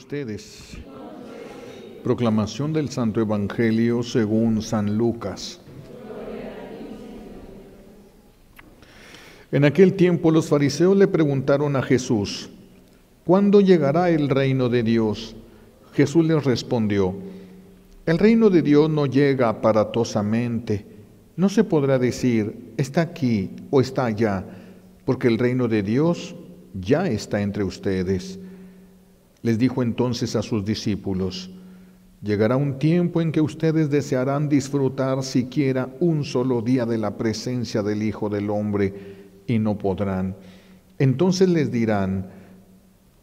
ustedes. Proclamación del Santo Evangelio según San Lucas. En aquel tiempo los fariseos le preguntaron a Jesús: ¿cuándo llegará el reino de Dios? Jesús les respondió: el reino de Dios no llega aparatosamente. No se podrá decir, está aquí o está allá, porque el reino de Dios ya está entre ustedes. Les dijo entonces a sus discípulos: llegará un tiempo en que ustedes desearán disfrutar siquiera un solo día de la presencia del Hijo del Hombre, y no podrán. Entonces les dirán: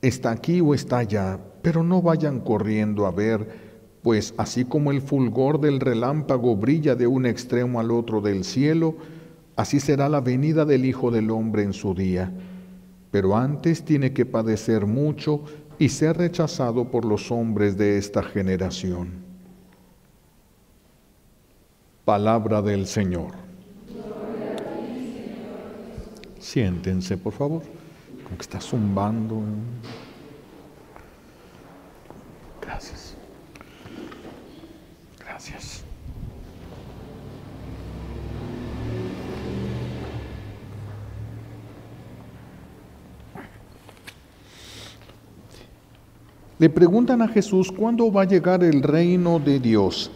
está aquí o está allá, pero no vayan corriendo a ver, pues así como el fulgor del relámpago brilla de un extremo al otro del cielo, así será la venida del Hijo del Hombre en su día. Pero antes tiene que padecer mucho y ser rechazado por los hombres de esta generación. Palabra del Señor. Siéntense, por favor. Como que está zumbando. Gracias. Gracias. Le preguntan a Jesús cuándo va a llegar el reino de Dios.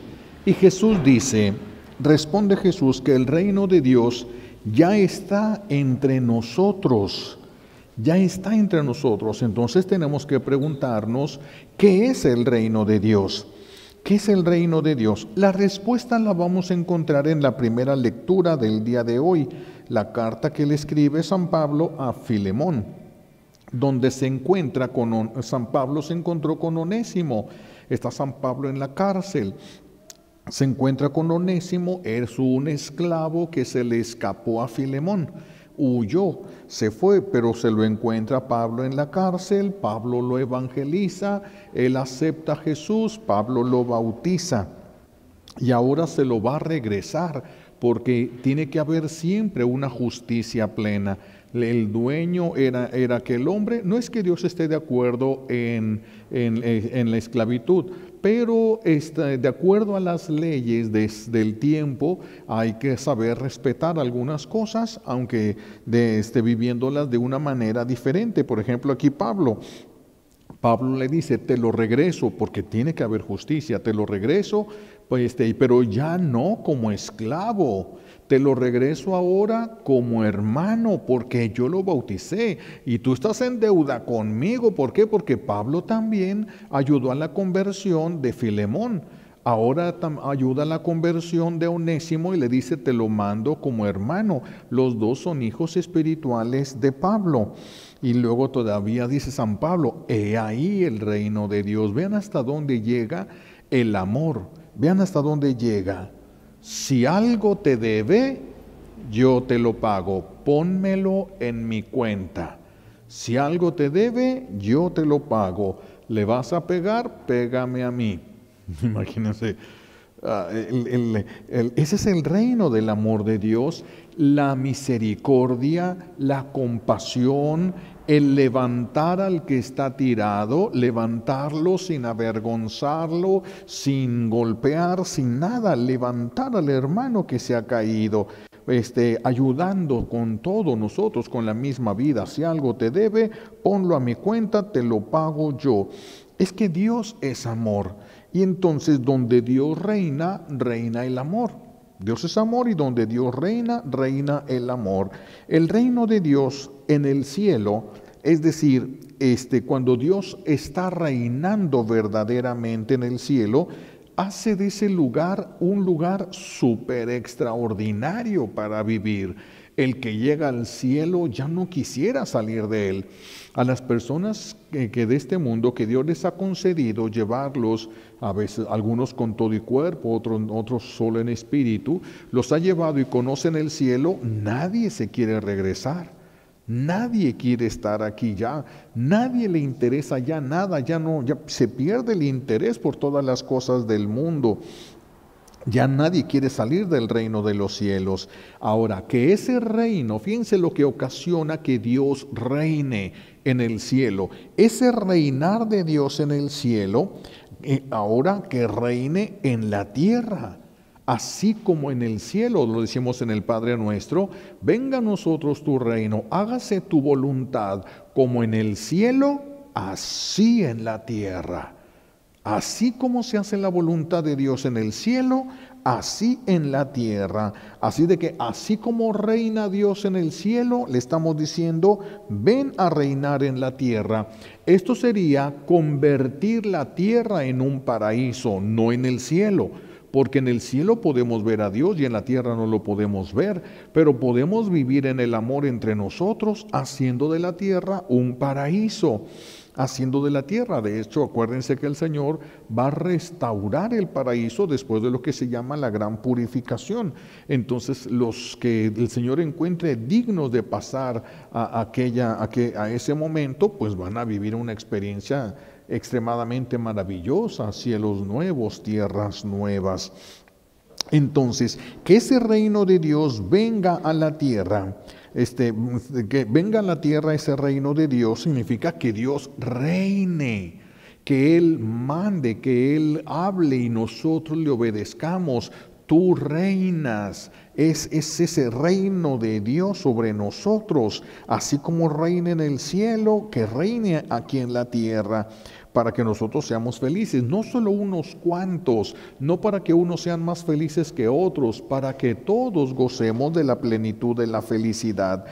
Y Jesús dice, responde Jesús, que el reino de Dios ya está entre nosotros. Ya está entre nosotros. Entonces tenemos que preguntarnos, ¿qué es el reino de Dios? ¿Qué es el reino de Dios? La respuesta la vamos a encontrar en la primera lectura del día de hoy, la carta que le escribe San Pablo a Filemón, donde San Pablo se encontró con Onésimo. Está San Pablo en la cárcel. Se encuentra con Onésimo, es un esclavo que se le escapó a Filemón. Huyó, se fue, pero se lo encuentra Pablo en la cárcel. Pablo lo evangeliza, él acepta a Jesús, Pablo lo bautiza y ahora se lo va a regresar, porque tiene que haber siempre una justicia plena. El dueño era aquel hombre. No es que Dios esté de acuerdo en la esclavitud, pero de acuerdo a las leyes del tiempo hay que saber respetar algunas cosas, aunque esté viviéndolas de una manera diferente. Por ejemplo, aquí Pablo le dice: te lo regreso, porque tiene que haber justicia, te lo regreso, pues, pero ya no como esclavo. Te lo regreso ahora como hermano, porque yo lo bauticé y tú estás en deuda conmigo. ¿Por qué? Porque Pablo también ayudó a la conversión de Filemón. Ahora ayuda a la conversión de Onésimo y le dice: te lo mando como hermano. Los dos son hijos espirituales de Pablo. Y luego todavía dice San Pablo: he ahí el reino de Dios. Vean hasta dónde llega el amor. Vean hasta dónde llega. Si algo te debe, yo te lo pago, pónmelo en mi cuenta. Si algo te debe, yo te lo pago. ¿Le vas a pegar? Pégame a mí. Imagínense, ese es el reino del amor de Dios, la misericordia, la compasión, el levantar al que está tirado, levantarlo sin avergonzarlo, sin golpear, sin nada, levantar al hermano que se ha caído, ayudando con todo nosotros, con la misma vida. Si algo te debe, ponlo a mi cuenta, te lo pago yo. Es que Dios es amor, y entonces donde Dios reina, reina el amor. Dios es amor, y donde Dios reina, reina el amor. El reino de Dios en el cielo, es decir, cuando Dios está reinando verdaderamente en el cielo, hace de ese lugar un lugar súper extraordinario para vivir. El que llega al cielo ya no quisiera salir de él. A las personas que de este mundo, que Dios les ha concedido llevarlos, a veces algunos con todo y cuerpo, otros solo en espíritu, los ha llevado y conocen el cielo, nadie se quiere regresar. Nadie quiere estar aquí ya, nadie le interesa ya nada, ya se pierde el interés por todas las cosas del mundo. Ya nadie quiere salir del reino de los cielos. Ahora, que ese reino, fíjense lo que ocasiona que Dios reine en el cielo. Ese reinar de Dios en el cielo, ahora que reine en la tierra. Así como en el cielo, lo decimos en el Padre Nuestro, venga a nosotros tu reino, hágase tu voluntad, como en el cielo, así en la tierra. Así como se hace la voluntad de Dios en el cielo, así en la tierra. Así de que así como reina Dios en el cielo, le estamos diciendo, ven a reinar en la tierra. Esto sería convertir la tierra en un paraíso, no en el cielo. Porque en el cielo podemos ver a Dios y en la tierra no lo podemos ver, pero podemos vivir en el amor entre nosotros, haciendo de la tierra un paraíso. Haciendo de la tierra. De hecho, acuérdense que el Señor va a restaurar el paraíso después de lo que se llama la gran purificación. Entonces, los que el Señor encuentre dignos de pasar a ese momento, pues van a vivir una experiencia extremadamente maravillosa, cielos nuevos, tierras nuevas. Entonces, que ese reino de Dios venga a la tierra. Que venga a la tierra ese reino de Dios significa que Dios reine, que Él mande, que Él hable y nosotros le obedezcamos. Tú reinas, es ese reino de Dios sobre nosotros, así como reina en el cielo, que reine aquí en la tierra, para que nosotros seamos felices, no solo unos cuantos, no para que unos sean más felices que otros, para que todos gocemos de la plenitud de la felicidad.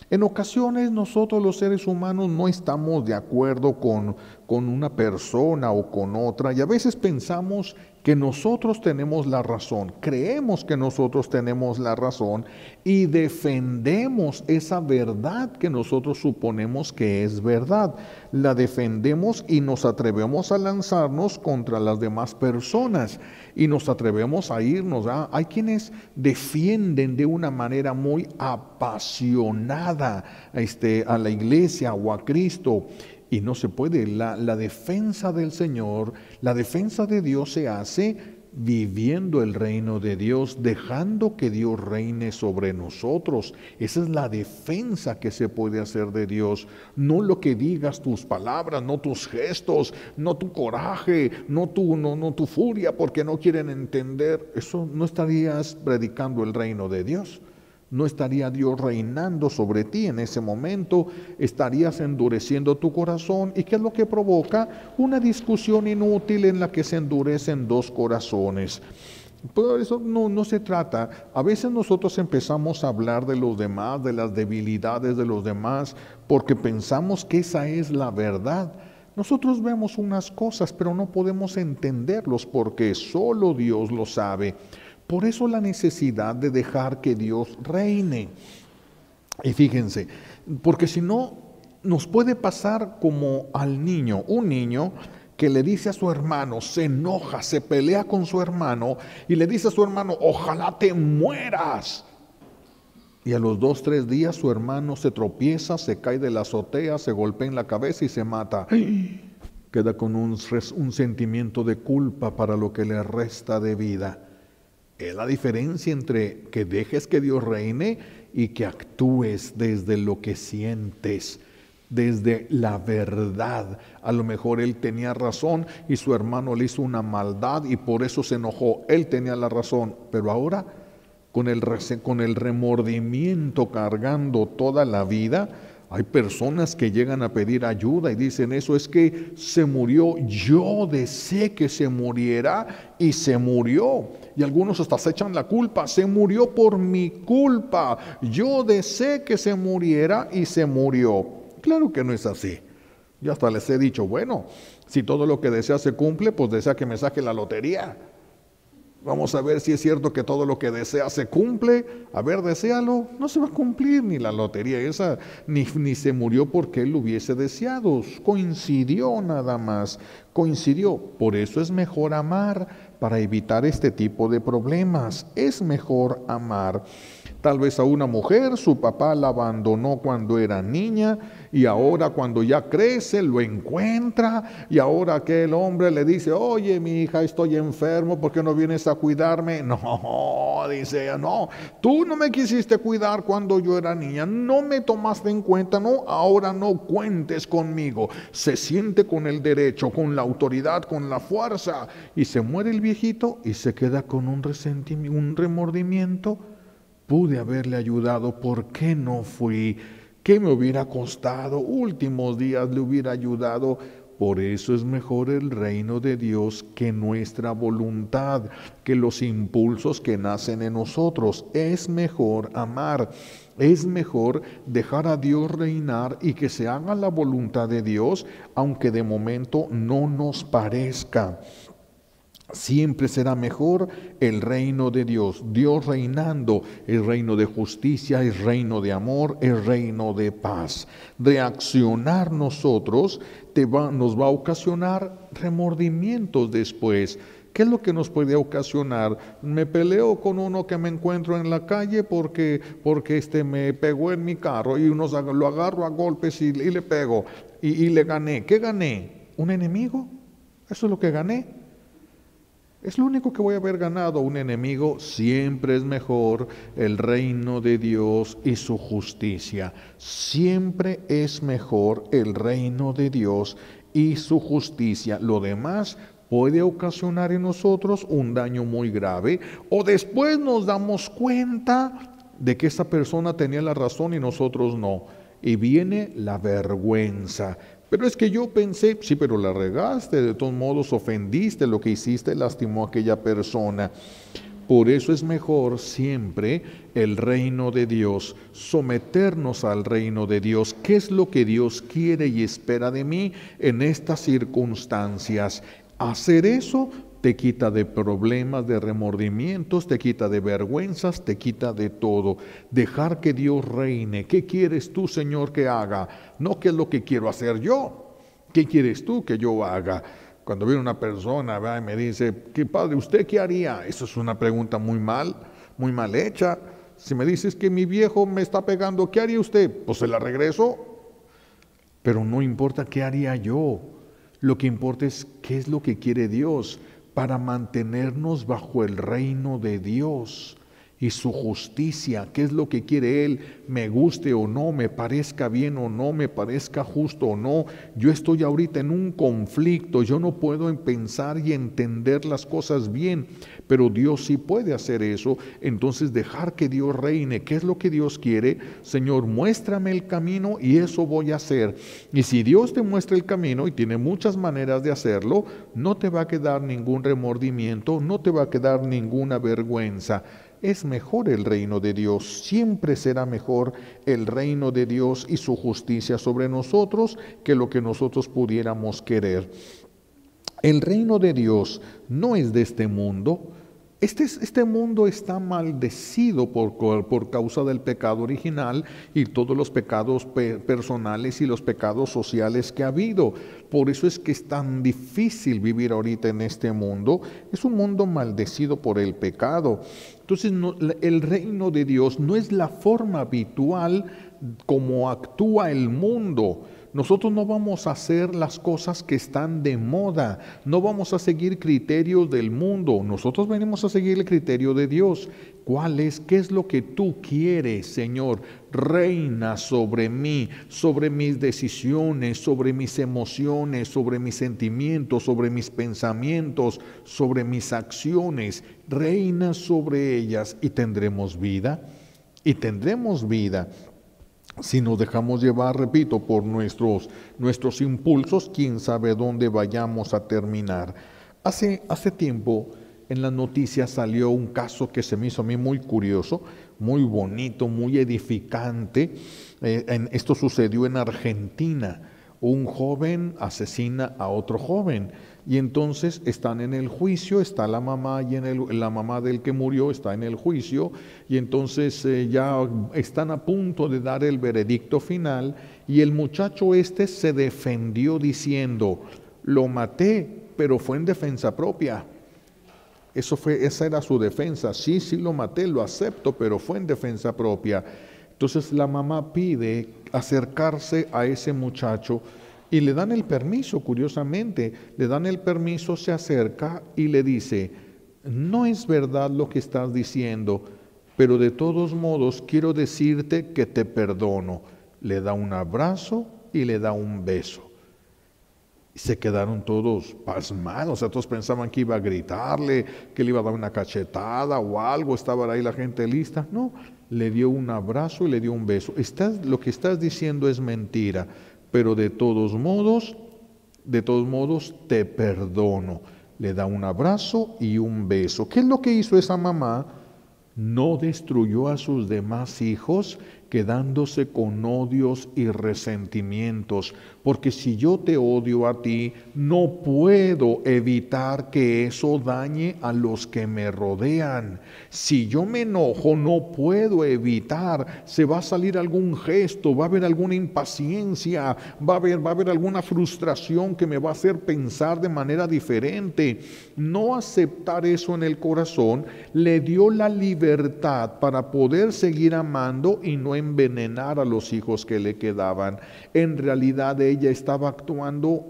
En ocasiones nosotros los seres humanos no estamos de acuerdo con una persona o con otra, y a veces pensamos que nosotros tenemos la razón, creemos que nosotros tenemos la razón y defendemos esa verdad que nosotros suponemos que es verdad. La defendemos y nos atrevemos a lanzarnos contra las demás personas y nos atrevemos a irnos. Hay quienes defienden de una manera muy apasionada a la iglesia o a Cristo. Y no se puede. La defensa del Señor, la defensa de Dios se hace viviendo el reino de Dios, dejando que Dios reine sobre nosotros. Esa es la defensa que se puede hacer de Dios. No lo que digas, tus palabras, no tus gestos, no tu coraje, no tu furia, porque no quieren entender. Eso no estarías predicando el reino de Dios. No estaría Dios reinando sobre ti en ese momento, estarías endureciendo tu corazón. ¿Y qué es lo que provoca? Una discusión inútil en la que se endurecen dos corazones. Por eso no se trata. A veces nosotros empezamos a hablar de los demás, de las debilidades de los demás, porque pensamos que esa es la verdad. Nosotros vemos unas cosas, pero no podemos entenderlos porque solo Dios lo sabe. Por eso la necesidad de dejar que Dios reine. Y fíjense, porque si no, nos puede pasar como al niño. Un niño que le dice a su hermano, se enoja, se pelea con su hermano y le dice a su hermano, ojalá te mueras. Y a los 2, 3 días su hermano se tropieza, se cae de la azotea, se golpea en la cabeza y se mata. Queda con un sentimiento de culpa para lo que le resta de vida. Es la diferencia entre que dejes que Dios reine y que actúes desde lo que sientes, desde la verdad. A lo mejor él tenía razón y su hermano le hizo una maldad y por eso se enojó. Él tenía la razón, pero ahora con el remordimiento cargando toda la vida, hay personas que llegan a pedir ayuda y dicen, eso es que se murió, yo deseé que se muriera y se murió. Y algunos hasta se echan la culpa, se murió por mi culpa, yo deseé que se muriera y se murió. Claro que no es así. Yo hasta les he dicho, bueno, si todo lo que desea se cumple, pues desea que me saque la lotería. Vamos a ver si es cierto que todo lo que desea se cumple. A ver, deséalo. No se va a cumplir ni la lotería esa, ni se murió porque él lo hubiese deseado. Coincidió nada más. Coincidió. Por eso es mejor amar, para evitar este tipo de problemas. Es mejor amar. Tal vez a una mujer, su papá la abandonó cuando era niña y ahora cuando ya crece lo encuentra y ahora aquel hombre le dice, oye mi hija, estoy enfermo, ¿por qué no vienes a cuidarme? No, dice ella, no, tú no me quisiste cuidar cuando yo era niña, no me tomaste en cuenta, no, ahora no cuentes conmigo. Se siente con el derecho, con la autoridad, con la fuerza y se muere el viejito y se queda con un resentimiento, un remordimiento. Pude haberle ayudado, ¿por qué no fui? ¿Qué me hubiera costado? Últimos días le hubiera ayudado. Por eso es mejor el reino de Dios que nuestra voluntad, que los impulsos que nacen en nosotros. Es mejor amar, es mejor dejar a Dios reinar y que se haga la voluntad de Dios, aunque de momento no nos parezca. Siempre será mejor el reino de Dios, Dios reinando, el reino de justicia, el reino de amor, el reino de paz. Reaccionar nosotros nos va a ocasionar remordimientos después. ¿Qué es lo que nos puede ocasionar? Me peleo con uno que me encuentro en la calle porque me pegó en mi carro y lo agarro a golpes y le pego y le gané. ¿Qué gané? ¿Un enemigo? ¿Eso es lo que gané? Es lo único que voy a haber ganado, un enemigo. Siempre es mejor el reino de Dios y su justicia. Siempre es mejor el reino de Dios y su justicia. Lo demás puede ocasionar en nosotros un daño muy grave o después nos damos cuenta de que esa persona tenía la razón y nosotros no. Y viene la vergüenza. Pero es que yo pensé, sí, pero la regaste, de todos modos ofendiste, lo que hiciste lastimó a aquella persona. Por eso es mejor siempre el reino de Dios, someternos al reino de Dios. ¿Qué es lo que Dios quiere y espera de mí en estas circunstancias? Hacer eso te quita de problemas, de remordimientos, te quita de vergüenzas, te quita de todo. Dejar que Dios reine. ¿Qué quieres tú, Señor, que haga? No, ¿qué es lo que quiero hacer yo? ¿Qué quieres tú que yo haga? Cuando viene una persona y me dice, ¿qué padre, usted qué haría? Eso es una pregunta muy mal hecha. Si me dices que mi viejo me está pegando, ¿qué haría usted? Pues se la regreso. Pero no importa qué haría yo. Lo que importa es qué es lo que quiere Dios para mantenernos bajo el reino de Dios y su justicia. ¿Qué es lo que quiere Él? Me guste o no, me parezca bien o no, me parezca justo o no. Yo estoy ahorita en un conflicto, yo no puedo pensar y entender las cosas bien, pero Dios sí puede hacer eso. Entonces dejar que Dios reine. ¿Qué es lo que Dios quiere? Señor, muéstrame el camino y eso voy a hacer. Y si Dios te muestra el camino, y tiene muchas maneras de hacerlo, no te va a quedar ningún remordimiento, no te va a quedar ninguna vergüenza. Es mejor el reino de Dios, siempre será mejor el reino de Dios y su justicia sobre nosotros que lo que nosotros pudiéramos querer. El reino de Dios no es de este mundo. Este mundo está maldecido por causa del pecado original y todos los pecados personales y los pecados sociales que ha habido. Por eso es que es tan difícil vivir ahorita en este mundo. Es un mundo maldecido por el pecado. Entonces el reino de Dios no es la forma habitual como actúa el mundo. Nosotros no vamos a hacer las cosas que están de moda, no vamos a seguir criterios del mundo, nosotros venimos a seguir el criterio de Dios. ¿Cuál es? ¿Qué es lo que tú quieres, Señor? Reina sobre mí, sobre mis decisiones, sobre mis emociones, sobre mis sentimientos, sobre mis pensamientos, sobre mis acciones. Reina sobre ellas y tendremos vida, y tendremos vida. Si nos dejamos llevar, repito, por nuestros impulsos, quién sabe dónde vayamos a terminar. Hace tiempo en las noticias salió un caso que se me hizo a mí muy curioso, muy bonito, muy edificante. Esto sucedió en Argentina. Un joven asesina a otro joven y entonces están en el juicio, está la mamá y la mamá del que murió está en el juicio y entonces ya están a punto de dar el veredicto final y el muchacho se defendió diciendo, lo maté, pero fue en defensa propia. Esa era su defensa. Sí, sí lo maté, lo acepto, pero fue en defensa propia. Entonces la mamá pide acercarse a ese muchacho y le dan el permiso, curiosamente, le dan el permiso, se acerca y le dice, no es verdad lo que estás diciendo, pero de todos modos quiero decirte que te perdono. Le da un abrazo y le da un beso. Se quedaron todos pasmados, o sea, todos pensaban que iba a gritarle, que le iba a dar una cachetada o algo, estaba ahí la gente lista. No, le dio un abrazo y le dio un beso. Lo que estás diciendo es mentira, pero de todos modos te perdono. Le da un abrazo y un beso. ¿Qué es lo que hizo esa mamá? No destruyó a sus demás hijos quedándose con odios y resentimientos, porque si yo te odio a ti, no puedo evitar que eso dañe a los que me rodean. Si yo me enojo, no puedo evitar, se va a salir algún gesto, va a haber alguna impaciencia, va a haber alguna frustración que me va a hacer pensar de manera diferente. No aceptar eso en el corazón le dio la libertad para poder seguir amando y no envenenar a los hijos que le quedaban. En realidad ella estaba actuando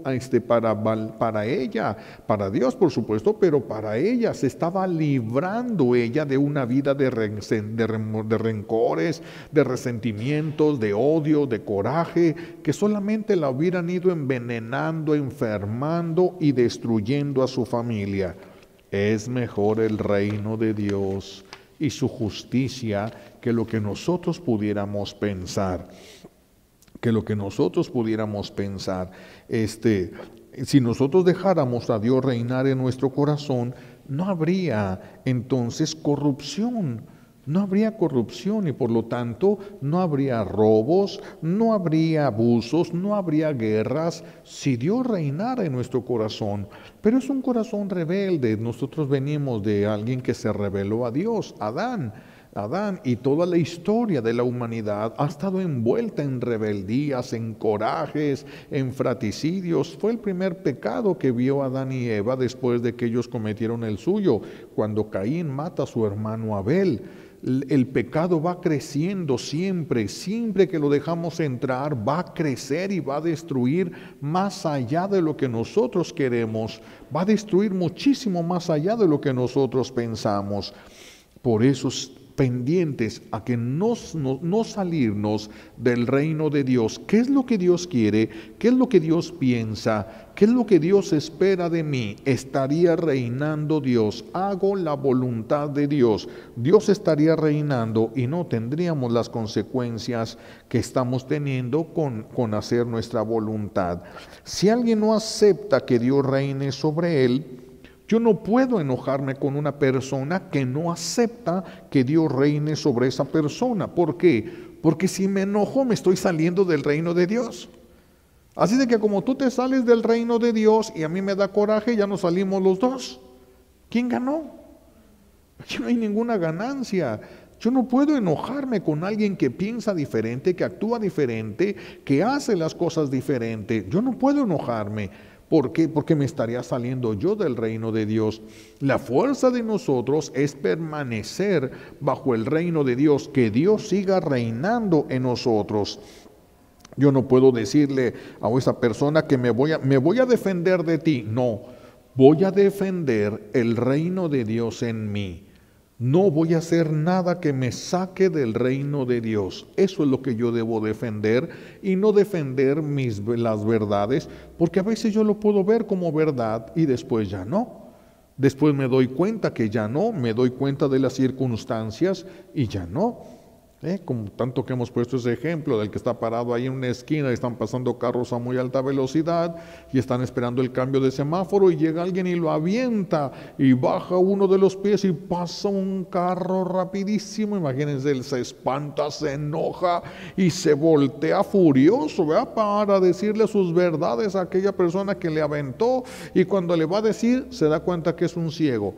para ella, para Dios por supuesto, pero para ella se estaba librando ella de una vida de rencores, de resentimientos, de odio, de coraje, que solamente la hubieran ido envenenando, enfermando y destruyendo a su familia. Es mejor el reino de Dios y su justicia que lo que nosotros pudiéramos pensar. Si nosotros dejáramos a Dios reinar en nuestro corazón, no habría entonces corrupción. No habría corrupción y por lo tanto no habría robos, no habría abusos, no habría guerras si Dios reinara en nuestro corazón. Pero es un corazón rebelde. Nosotros venimos de alguien que se rebeló a Dios, Adán, y toda la historia de la humanidad ha estado envuelta en rebeldías, en corajes, en fratricidios. Fue el primer pecado que vio Adán y Eva después de que ellos cometieron el suyo, cuando Caín mata a su hermano Abel. El pecado va creciendo siempre que lo dejamos entrar, va a crecer y va a destruir más allá de lo que nosotros queremos, va a destruir muchísimo más allá de lo que nosotros pensamos. Por eso pendientes a que no salirnos del reino de Dios. ¿Qué es lo que Dios quiere? ¿Qué es lo que Dios piensa? ¿Qué es lo que Dios espera de mí? Estaría reinando Dios. Hago la voluntad de Dios. Dios estaría reinando y no tendríamos las consecuencias que estamos teniendo con hacer nuestra voluntad. Si alguien no acepta que Dios reine sobre él, yo no puedo enojarme con una persona que no acepta que Dios reine sobre esa persona. ¿Por qué? Porque si me enojo me estoy saliendo del reino de Dios. Así de que como tú te sales del reino de Dios y a mí me da coraje, ya nos salimos los dos. ¿Quién ganó? Aquí no hay ninguna ganancia. Yo no puedo enojarme con alguien que piensa diferente, que actúa diferente, que hace las cosas diferente. Yo no puedo enojarme. ¿Por qué? Porque me estaría saliendo yo del reino de Dios. La fuerza de nosotros es permanecer bajo el reino de Dios, que Dios siga reinando en nosotros. Yo no puedo decirle a esa persona que me voy a defender de ti. No, voy a defender el reino de Dios en mí. No voy a hacer nada que me saque del reino de Dios. Eso es lo que yo debo defender y no defender las verdades, porque a veces yo lo puedo ver como verdad y después ya no. Después me doy cuenta que ya no, me doy cuenta de las circunstancias y ya no. Como tanto que hemos puesto ese ejemplo del que está parado ahí en una esquina y están pasando carros a muy alta velocidad y están esperando el cambio de semáforo y llega alguien y lo avienta y baja uno de los pies y pasa un carro rapidísimo. Imagínense, él se espanta, se enoja y se voltea furioso, ¿verdad? Para decirle sus verdades a aquella persona que le aventó, y cuando le va a decir se da cuenta que es un ciego.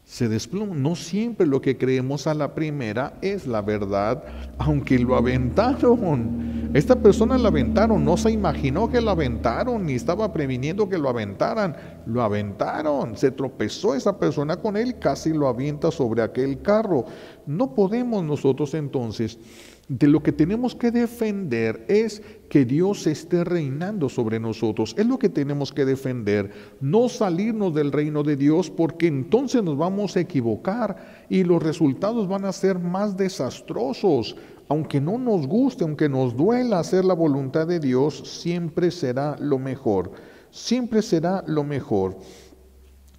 Se desploma. No siempre lo que creemos a la primera es la verdad, aunque lo aventaron, Esta persona la aventaron, no se imaginó que la aventaron, ni estaba previniendo que lo aventaran. Lo aventaron, se tropezó esa persona con él, casi lo avienta sobre aquel carro. No podemos nosotros entonces, de lo que tenemos que defender es que Dios esté reinando sobre nosotros. Es lo que tenemos que defender, no salirnos del reino de Dios, porque entonces nos vamos a equivocar y los resultados van a ser más desastrosos. Aunque no nos guste, aunque nos duela hacer la voluntad de Dios, siempre será lo mejor. Siempre será lo mejor.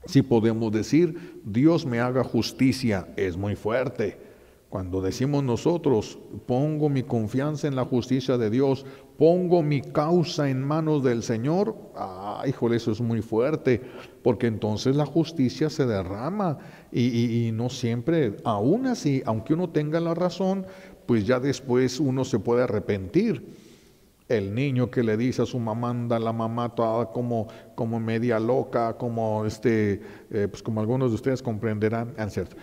Si podemos decir, Dios me haga justicia, es muy fuerte. Cuando decimos nosotros, pongo mi confianza en la justicia de Dios, pongo mi causa en manos del Señor, híjole, eso es muy fuerte, porque entonces la justicia se derrama y no siempre, aún así, aunque uno tenga la razón, pues ya después uno se puede arrepentir. El niño que le dice a su mamá, anda la mamá toda como media loca, pues como algunos de ustedes comprenderán, ¿cierto?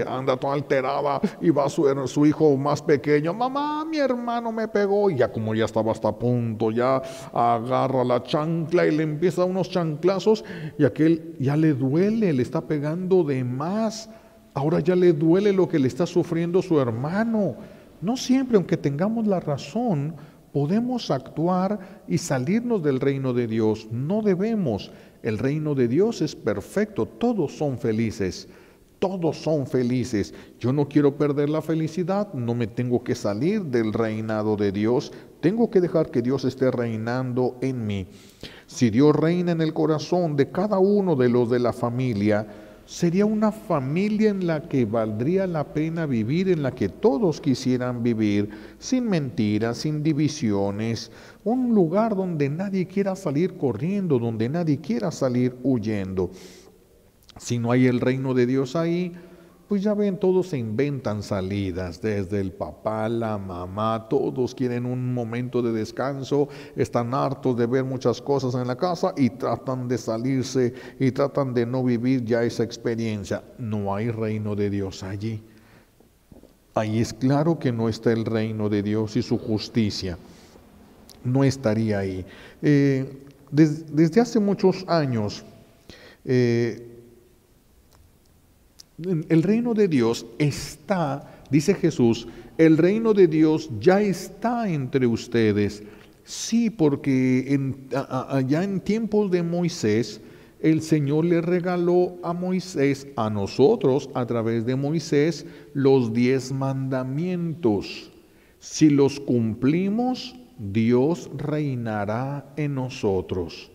Anda toda alterada y va su hijo más pequeño, mamá, mi hermano me pegó, y ya como ya estaba hasta a punto, ya agarra la chancla y le empieza unos chanclazos, y aquel ya le duele, le está pegando de más, ahora ya le duele lo que le está sufriendo su hermano. No siempre, aunque tengamos la razón, podemos actuar y salirnos del reino de Dios. No debemos. El reino de Dios es perfecto. Todos son felices. Todos son felices. Yo no quiero perder la felicidad. No me tengo que salir del reinado de Dios. Tengo que dejar que Dios esté reinando en mí. Si Dios reina en el corazón de cada uno de los de la familia, sería una familia en la que valdría la pena vivir, en la que todos quisieran vivir, sin mentiras, sin divisiones, un lugar donde nadie quiera salir corriendo, donde nadie quiera salir huyendo. Si no hay el reino de Dios ahí, pues ya ven, todos se inventan salidas, desde el papá, la mamá, todos quieren un momento de descanso, están hartos de ver muchas cosas en la casa y tratan de salirse y tratan de no vivir ya esa experiencia. No hay reino de Dios allí. Ahí es claro que no está el reino de Dios y su justicia. No estaría ahí. Desde hace muchos años, el reino de Dios está, dice Jesús, el reino de Dios ya está entre ustedes. Sí, porque allá en tiempos de Moisés, el Señor le regaló a Moisés, a nosotros, a través de Moisés, los 10 mandamientos. Si los cumplimos, Dios reinará en nosotros.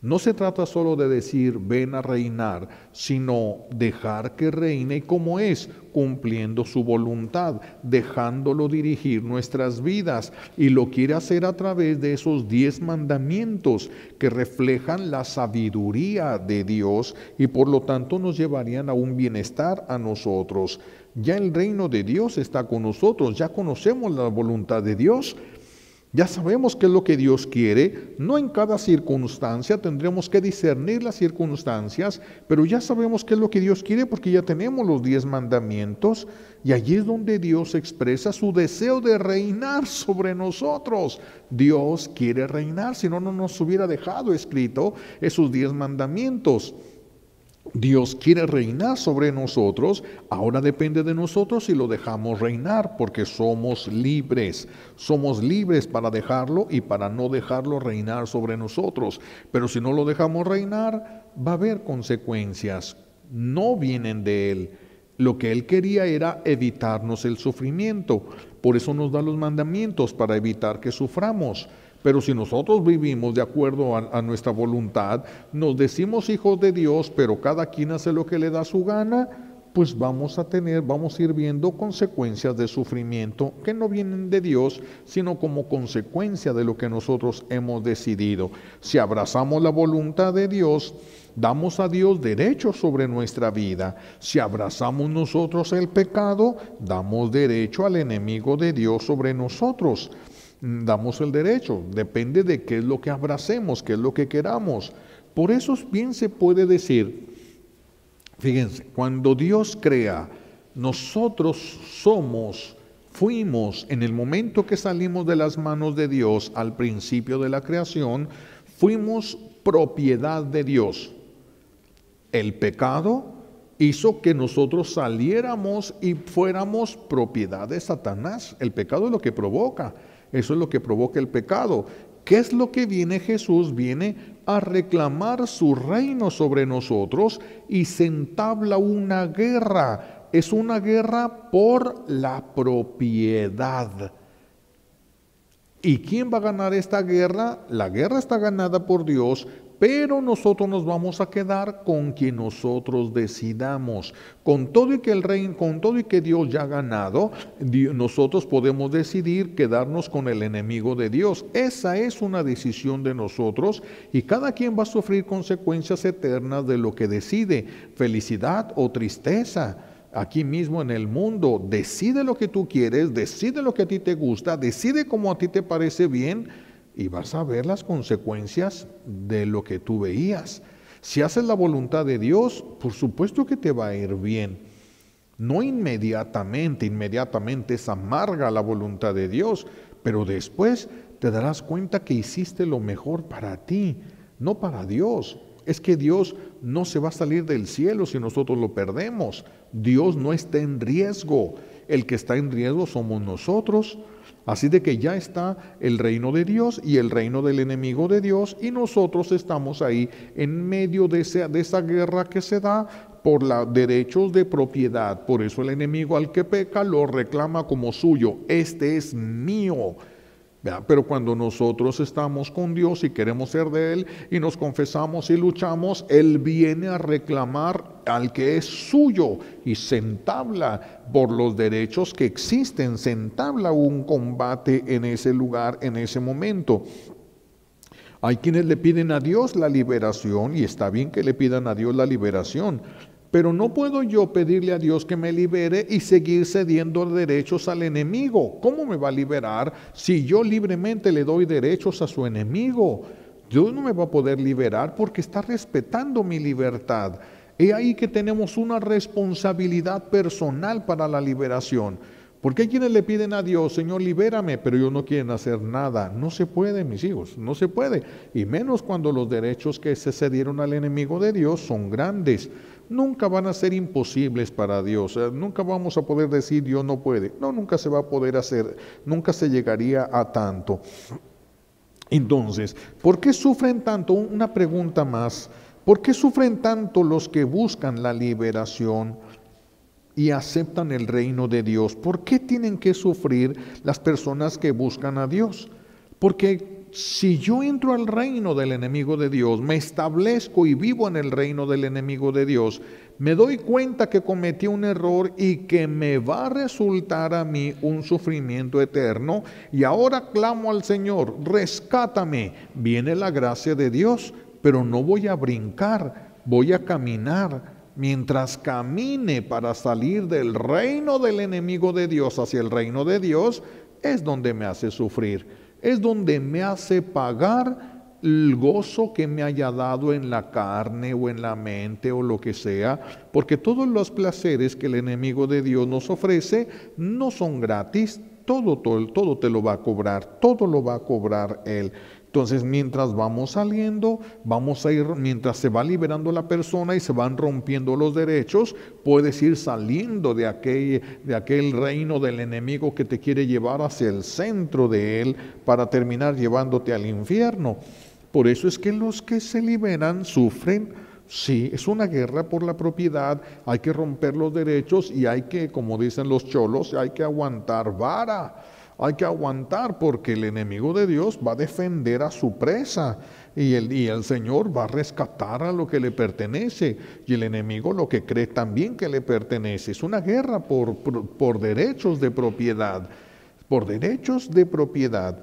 No se trata solo de decir, ven a reinar, sino dejar que reine como es, cumpliendo su voluntad, dejándolo dirigir nuestras vidas. Y lo quiere hacer a través de esos 10 mandamientos que reflejan la sabiduría de Dios y por lo tanto nos llevarían a un bienestar a nosotros. Ya el reino de Dios está con nosotros, ya conocemos la voluntad de Dios. Ya sabemos qué es lo que Dios quiere, no en cada circunstancia, tendremos que discernir las circunstancias, pero ya sabemos qué es lo que Dios quiere porque ya tenemos los 10 mandamientos y allí es donde Dios expresa su deseo de reinar sobre nosotros. Dios quiere reinar, si no, no nos hubiera dejado escrito esos 10 mandamientos. Dios quiere reinar sobre nosotros, ahora depende de nosotros si lo dejamos reinar, porque somos libres para dejarlo y para no dejarlo reinar sobre nosotros, pero si no lo dejamos reinar, va a haber consecuencias, no vienen de Él. Lo que Él quería era evitarnos el sufrimiento, por eso nos da los mandamientos, para evitar que suframos. Pero si nosotros vivimos de acuerdo a nuestra voluntad, nos decimos hijos de Dios, pero cada quien hace lo que le da su gana, pues vamos a ir viendo consecuencias de sufrimiento que no vienen de Dios, sino como consecuencia de lo que nosotros hemos decidido. Si abrazamos la voluntad de Dios, damos a Dios derecho sobre nuestra vida. Si abrazamos nosotros el pecado, damos derecho al enemigo de Dios sobre nosotros. Damos el derecho, depende de qué es lo que abracemos, qué es lo que queramos. Por eso bien se puede decir, fíjense, cuando Dios crea, nosotros somos Fuimos, en el momento que salimos de las manos de Dios al principio de la creación, fuimos propiedad de Dios. El pecado hizo que nosotros saliéramos y fuéramos propiedad de Satanás. El pecado es lo que provoca, eso es lo que provoca el pecado. ¿Qué es lo que viene Jesús? Viene a reclamar su reino sobre nosotros y se entabla una guerra. Es una guerra por la propiedad. ¿Y quién va a ganar esta guerra? La guerra está ganada por Dios, pero nosotros nos vamos a quedar con quien nosotros decidamos. Con todo y que el reino, con todo y que Dios ya ha ganado, nosotros podemos decidir quedarnos con el enemigo de Dios. Esa es una decisión de nosotros y cada quien va a sufrir consecuencias eternas de lo que decide, felicidad o tristeza. Aquí mismo en el mundo, decide lo que tú quieres, decide lo que a ti te gusta, decide como a ti te parece bien y vas a ver las consecuencias de lo que tú veías. Si haces la voluntad de Dios, por supuesto que te va a ir bien. No inmediatamente es amarga la voluntad de Dios, pero después te darás cuenta que hiciste lo mejor para ti, no para Dios. Es que Dios no se va a salir del cielo si nosotros lo perdemos. Dios no está en riesgo. El que está en riesgo somos nosotros. Así de que ya está el reino de Dios y el reino del enemigo de Dios y nosotros estamos ahí en medio de esa guerra que se da por los derechos de propiedad. Por eso el enemigo al que peca lo reclama como suyo. Este es mío. Pero cuando nosotros estamos con Dios y queremos ser de Él y nos confesamos y luchamos, Él viene a reclamar al que es suyo y se entabla por los derechos que existen, se entabla un combate en ese lugar, en ese momento. Hay quienes le piden a Dios la liberación y está bien que le pidan a Dios la liberación. Pero no puedo yo pedirle a Dios que me libere y seguir cediendo derechos al enemigo. ¿Cómo me va a liberar si yo libremente le doy derechos a su enemigo? Dios no me va a poder liberar porque está respetando mi libertad. He ahí que tenemos una responsabilidad personal para la liberación. Porque hay quienes le piden a Dios, Señor, libérame, pero ellos no quieren hacer nada. No se puede, mis hijos, no se puede. Y menos cuando los derechos que se cedieron al enemigo de Dios son grandes. Nunca van a ser imposibles para Dios. Nunca vamos a poder decir Dios no puede. No, nunca se va a poder hacer. Nunca se llegaría a tanto. Entonces, ¿por qué sufren tanto? Una pregunta más. ¿Por qué sufren tanto los que buscan la liberación y aceptan el reino de Dios? ¿Por qué tienen que sufrir las personas que buscan a Dios? Porque si yo entro al reino del enemigo de Dios, me establezco y vivo en el reino del enemigo de Dios, me doy cuenta que cometí un error y que me va a resultar a mí un sufrimiento eterno, y ahora clamo al Señor, rescátame. Viene la gracia de Dios, pero no voy a brincar, voy a caminar. Mientras camine para salir del reino del enemigo de Dios hacia el reino de Dios, es donde me hace sufrir, es donde me hace pagar el gozo que me haya dado en la carne o en la mente o lo que sea, porque todos los placeres que el enemigo de Dios nos ofrece no son gratis, todo te lo va a cobrar, todo lo va a cobrar Él. Entonces, mientras vamos saliendo, vamos a ir, mientras se va liberando la persona y se van rompiendo los derechos, puedes ir saliendo de aquel reino del enemigo que te quiere llevar hacia el centro de él para terminar llevándote al infierno. Por eso es que los que se liberan sufren. Sí, es una guerra por la propiedad, hay que romper los derechos y hay que, como dicen los cholos, hay que aguantar vara. Hay que aguantar porque el enemigo de Dios va a defender a su presa y el Señor va a rescatar a lo que le pertenece y el enemigo lo que cree también que le pertenece. Es una guerra por derechos de propiedad, por derechos de propiedad.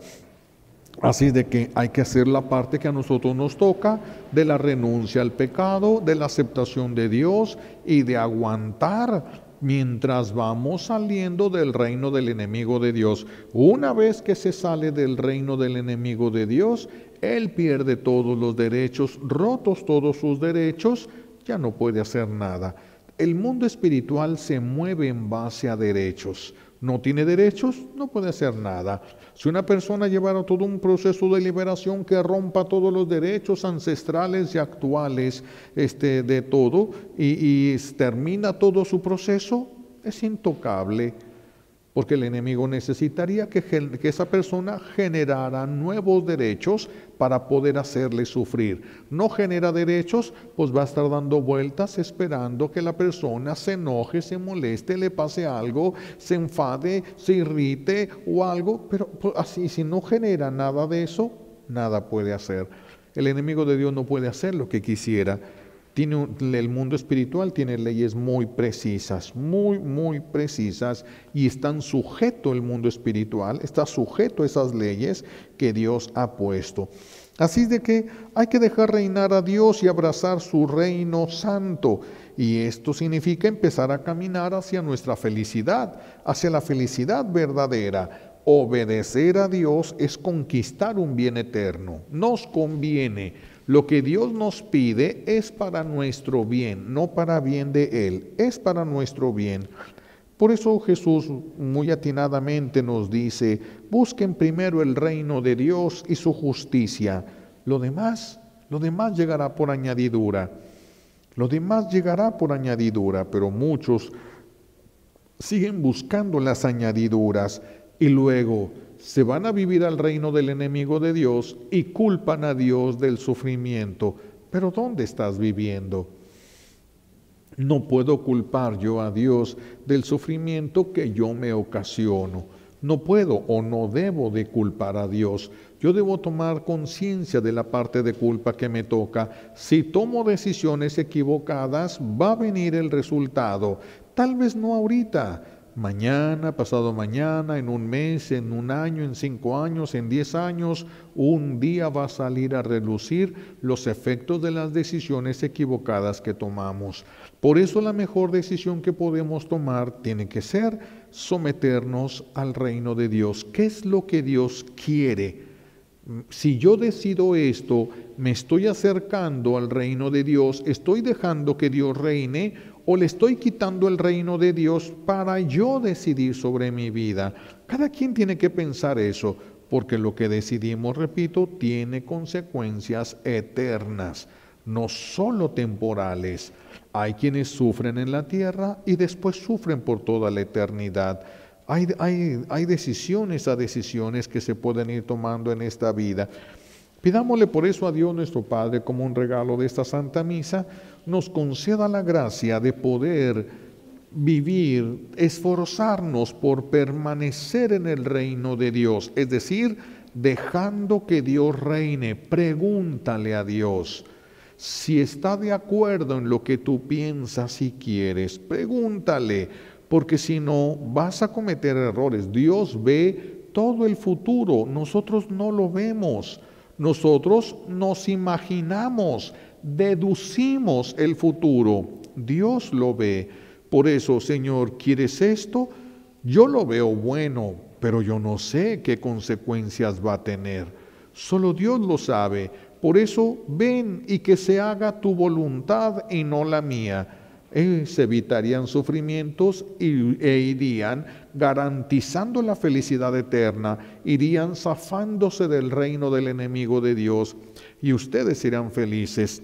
Así de que hay que hacer la parte que a nosotros nos toca de la renuncia al pecado, de la aceptación de Dios y de aguantar mientras vamos saliendo del reino del enemigo de Dios. Una vez que se sale del reino del enemigo de Dios, él pierde todos los derechos, rotos todos sus derechos, ya no puede hacer nada. El mundo espiritual se mueve en base a derechos. No tiene derechos, no puede hacer nada. Si una persona llevara todo un proceso de liberación que rompa todos los derechos ancestrales y actuales de todo y termina todo su proceso, es intocable, porque el enemigo necesitaría que esa persona generara nuevos derechos para poder hacerle sufrir. No genera derechos, pues va a estar dando vueltas esperando que la persona se enoje, se moleste, le pase algo, se enfade, se irrite o algo, pero pues, así si no genera nada de eso, nada puede hacer. El enemigo de Dios no puede hacer lo que quisiera. El mundo espiritual tiene leyes muy precisas, muy precisas, y están sujeto el mundo espiritual, está sujeto a esas leyes que Dios ha puesto. Así de que hay que dejar reinar a Dios y abrazar su reino santo, y esto significa empezar a caminar hacia nuestra felicidad, hacia la felicidad verdadera. Obedecer a Dios es conquistar un bien eterno, nos conviene. Lo que Dios nos pide es para nuestro bien, no para bien de Él, es para nuestro bien. Por eso Jesús muy atinadamente nos dice, busquen primero el reino de Dios y su justicia. Lo demás llegará por añadidura. Lo demás llegará por añadidura, pero muchos siguen buscando las añadiduras y luego se van a vivir al reino del enemigo de Dios y culpan a Dios del sufrimiento. Pero ¿dónde estás viviendo? No puedo culpar yo a Dios del sufrimiento que yo me ocasiono. No puedo o no debo de culpar a Dios. Yo debo tomar conciencia de la parte de culpa que me toca. Si tomo decisiones equivocadas, va a venir el resultado. Tal vez no ahorita, mañana, pasado mañana, en un mes, en un año, en 5 años, en 10 años, un día va a salir a relucir los efectos de las decisiones equivocadas que tomamos. Por eso la mejor decisión que podemos tomar tiene que ser someternos al reino de Dios. ¿Qué es lo que Dios quiere? Si yo decido esto, me estoy acercando al reino de Dios, estoy dejando que Dios reine, o le estoy quitando el reino de Dios para yo decidir sobre mi vida. Cada quien tiene que pensar eso, porque lo que decidimos, repito, tiene consecuencias eternas, no solo temporales. Hay quienes sufren en la tierra y después sufren por toda la eternidad. Hay decisiones a decisiones que se pueden ir tomando en esta vida. Pidámosle por eso a Dios nuestro Padre, como un regalo de esta Santa Misa, nos conceda la gracia de poder vivir, esforzarnos por permanecer en el reino de Dios, es decir, dejando que Dios reine. Pregúntale a Dios si está de acuerdo en lo que tú piensas y quieres. Pregúntale, porque si no vas a cometer errores. Dios ve todo el futuro, nosotros no lo vemos. Nosotros nos imaginamos, deducimos el futuro. Dios lo ve. Por eso, Señor, ¿quieres esto? Yo lo veo bueno, pero yo no sé qué consecuencias va a tener. Solo Dios lo sabe. Por eso, ven y que se haga tu voluntad y no la mía. Se evitarían sufrimientos e irían garantizando la felicidad eterna, irían zafándose del reino del enemigo de Dios y ustedes serán felices.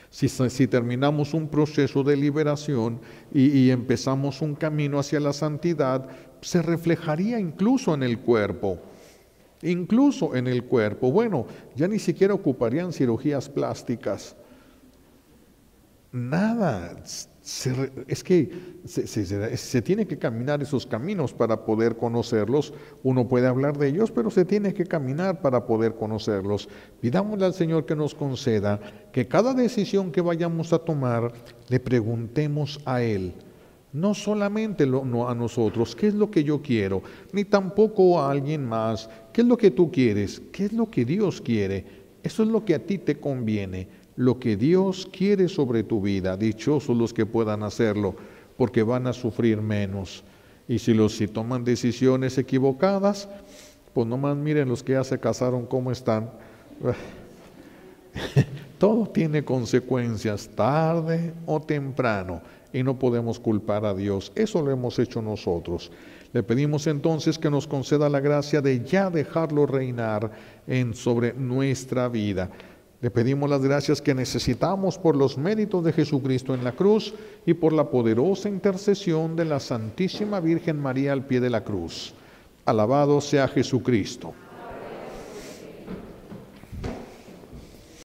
Si terminamos un proceso de liberación y empezamos un camino hacia la santidad, se reflejaría incluso en el cuerpo. Incluso en el cuerpo. Bueno, ya ni siquiera ocuparían cirugías plásticas. Nada, es que se tiene que caminar esos caminos para poder conocerlos. Uno puede hablar de ellos, pero se tiene que caminar para poder conocerlos. Pidámosle al Señor que nos conceda que cada decisión que vayamos a tomar, le preguntemos a Él. No solamente no a nosotros, ¿qué es lo que yo quiero? Ni tampoco a alguien más, ¿qué es lo que tú quieres? ¿Qué es lo que Dios quiere? Eso es lo que a ti te conviene. Lo que Dios quiere sobre tu vida. Dichosos los que puedan hacerlo, porque van a sufrir menos. Y si toman decisiones equivocadas, pues nomás miren los que ya se casaron cómo están. Todo tiene consecuencias, tarde o temprano. y no podemos culpar a Dios. Eso lo hemos hecho nosotros. Le pedimos entonces que nos conceda la gracia de ya dejarlo reinar sobre nuestra vida. Le pedimos las gracias que necesitamos por los méritos de Jesucristo en la cruz y por la poderosa intercesión de la Santísima Virgen María al pie de la cruz. Alabado sea Jesucristo.